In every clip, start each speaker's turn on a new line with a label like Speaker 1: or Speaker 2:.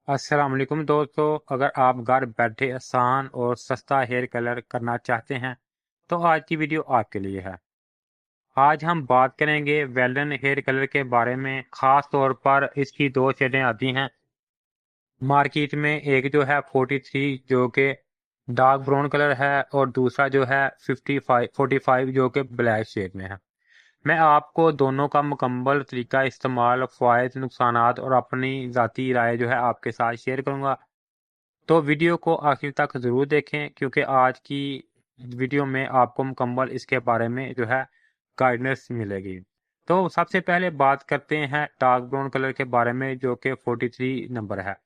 Speaker 1: अस्सलाम वालेकुम दोस्तों। अगर आप घर बैठे आसान और सस्ता हेयर कलर करना चाहते हैं तो आज की वीडियो आपके लिए है। आज हम बात करेंगे वेल्डन हेयर कलर के बारे में। ख़ास तौर पर इसकी दो शेडें आती हैं मार्केट में। एक जो है 43 जो कि डार्क ब्राउन कलर है और दूसरा जो है 45 जो कि ब्लैक शेड में है। मैं आपको दोनों का मुकम्मल तरीका इस्तेमाल, फ़ायदे, नुकसानात और अपनी ज़ाती राय जो है आपके साथ शेयर करूंगा। तो वीडियो को आखिर तक ज़रूर देखें क्योंकि आज की वीडियो में आपको मुकम्मल इसके बारे में जो है गाइडेंस मिलेगी। तो सबसे पहले बात करते हैं डार्क ब्राउन कलर के बारे में जो कि 43 नंबर है।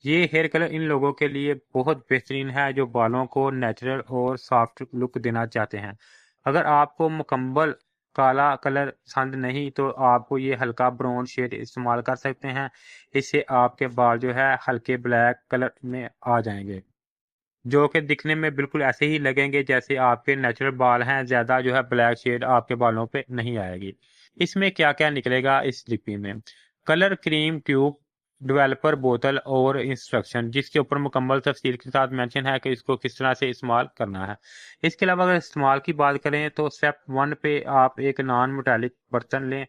Speaker 1: ये हेयर कलर इन लोगों के लिए बहुत बेहतरीन है जो बालों को नेचुरल और सॉफ्ट लुक देना चाहते हैं। अगर आपको मुकम्मल काला कलर पसंद नहीं तो आपको ये हल्का ब्राउन शेड इस्तेमाल कर सकते हैं। इससे आपके बाल जो है हल्के ब्लैक कलर में आ जाएंगे जो कि दिखने में बिल्कुल ऐसे ही लगेंगे जैसे आपके नेचुरल बाल हैं। ज़्यादा जो है ब्लैक शेड आपके बालों पे नहीं आएगी। इसमें क्या क्या निकलेगा इस लिपि में: कलर क्रीम ट्यूब, डेवलपर बोतल और इंस्ट्रक्शन जिसके ऊपर मुकम्मल तफसील के साथ मेंशन है कि इसको किस तरह से इस्तेमाल करना है। इसके अलावा अगर इस्तेमाल की बात करें तो स्टेप 1 पे आप एक नॉन मेटालिक बर्तन लें,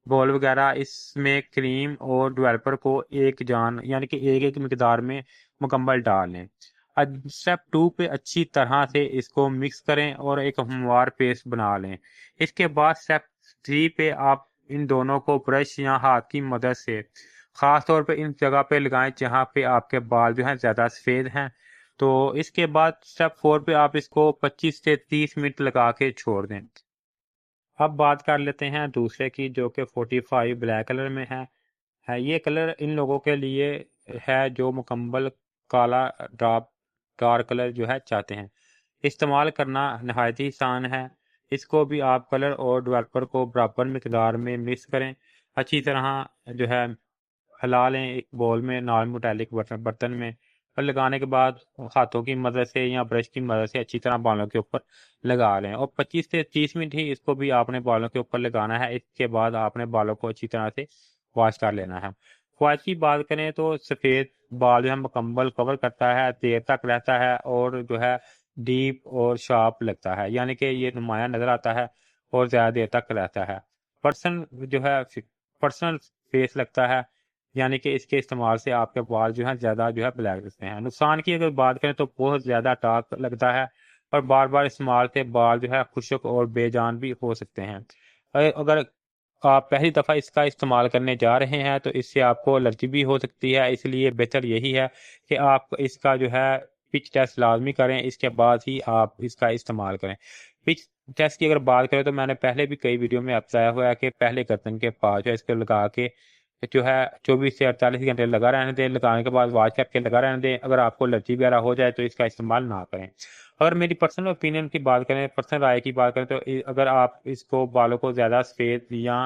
Speaker 1: बॉल वगैरह, इसमें क्रीम और डेवलपर को एक जान यानी कि एक एक मकदार में मुकम्मल डाल लें। स्टेप 2 पे अच्छी तरह से इसको मिक्स करें और एक हमवार पेस्ट बना लें। इसके बाद स्टेप 3 पे आप इन दोनों को ब्रश या हाथ की मदद से खास तौर पे इन जगह पे लगाएं जहां पे आपके बाल जो हैं ज़्यादा सफ़ेद हैं। तो इसके बाद स्टेप 4 पे आप इसको 25 से 30 मिनट लगा के छोड़ दें। अब बात कर लेते हैं दूसरे की जो कि 45 ब्लैक कलर में है। ये कलर इन लोगों के लिए है जो मुकम्मल काला ड्राप डार्क कलर जो है चाहते हैं। इस्तेमाल करना नहायत ही आसान है। इसको भी आप कलर और डेवलपर को बराबर मिकदार में मिक्स करें। अच्छी तरह जो है हिला लें एक बॉल में, नॉन मेटालिक बर्तन बर्तन में। और लगाने के बाद हाथों की मदद से या ब्रश की मदद से अच्छी तरह बालों के ऊपर लगा लें और 25 से 30 मिनट ही इसको भी आपने बालों के ऊपर लगाना है। इसके बाद आपने बालों को अच्छी तरह से वॉश कर लेना है। वॉश की बात करें तो सफ़ेद बाल जो है मुकम्मल कवर करता है, देर तक रहता है और जो है डीप और शार्प लगता है, यानी कि ये नुमाया नज़र आता है और ज़्यादा देर तक रहता है। पर्सन जो है पर्सनल फेस लगता है, यानी कि इसके इस्तेमाल से आपके बाल जो है ज़्यादा जो है ब्लैक दिखते हैं। नुकसान की अगर बात करें तो बहुत ज़्यादा टाक लगता है और बार बार इस्तेमाल से बाल जो है खुश्क और बेजान भी हो सकते हैं। अगर आप पहली दफ़ा इसका इस्तेमाल करने जा रहे हैं तो इससे आपको एलर्जी भी हो सकती है, इसलिए बेहतर यही है कि आप इसका जो है पिच टेस्ट लाजमी करें, इसके बाद ही आप इसका इस्तेमाल करें। पिच टेस्ट की अगर बात करें तो मैंने पहले भी कई वीडियो में बताया हुआ है कि पहले गर्दन के पास जो है इसको लगा के जो है 24 से 48 घंटे लगा रहने दें। लगाने के बाद वॉश करके लगा रहने दें। अगर आपको एलर्जी वगैरह हो जाए तो इसका इस्तेमाल ना करें। अगर मेरी पर्सनल ओपिनियन की बात करें, पर्सनल राय की बात करें तो अगर आप इसको बालों को ज़्यादा सफ़ेद या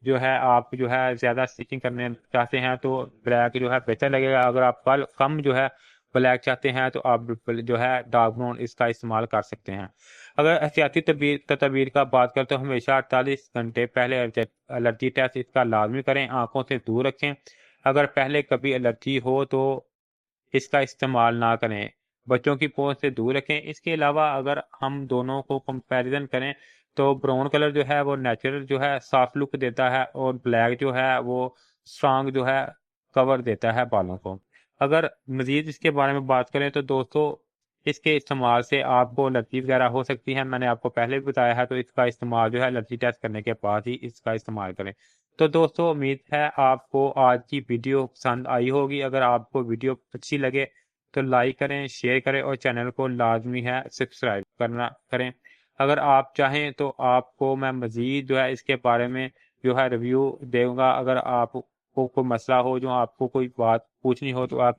Speaker 1: जो है आप जो है ज़्यादा स्टिचिंग करने चाहते हैं तो ब्लैक जो है बेहतर लगेगा। अगर आप बाल कम जो है ब्लैक चाहते हैं तो आप जो है डार्क ब्राउन इसका इस्तेमाल कर सकते हैं। अगर एहतियाती तदबीर का बात करें तो हमेशा 48 घंटे पहले एलर्जी टेस्ट इसका लाजमी करें, आंखों से दूर रखें। अगर पहले कभी एलर्जी हो तो इसका इस्तेमाल ना करें, बच्चों की पहुंच से दूर रखें। इसके अलावा अगर हम दोनों को कंपैरिजन करें तो ब्राउन कलर जो है वो नेचुरल जो है सॉफ्ट लुक देता है और ब्लैक जो है वो स्ट्रांग जो है कवर देता है बालों को। अगर मजीद इसके बारे में बात करें तो दोस्तों इसके इस्तेमाल से आपको एलर्जी वगैरह हो सकती है, मैंने आपको पहले भी बताया है। तो इसका इस्तेमाल जो है एलर्जी टेस्ट करने के बाद ही इसका इस्तेमाल करें। तो दोस्तों उम्मीद है आपको आज की वीडियो पसंद आई होगी। अगर आपको वीडियो अच्छी लगे तो लाइक करें, शेयर करें और चैनल को लाजमी है सब्सक्राइब करना करें। अगर आप चाहें तो आपको मैं मज़ीद जो है इसके बारे में जो है रिव्यू दूंगा। अगर आपको कोई मसला हो, जो आपको कोई बात पूछनी हो तो आप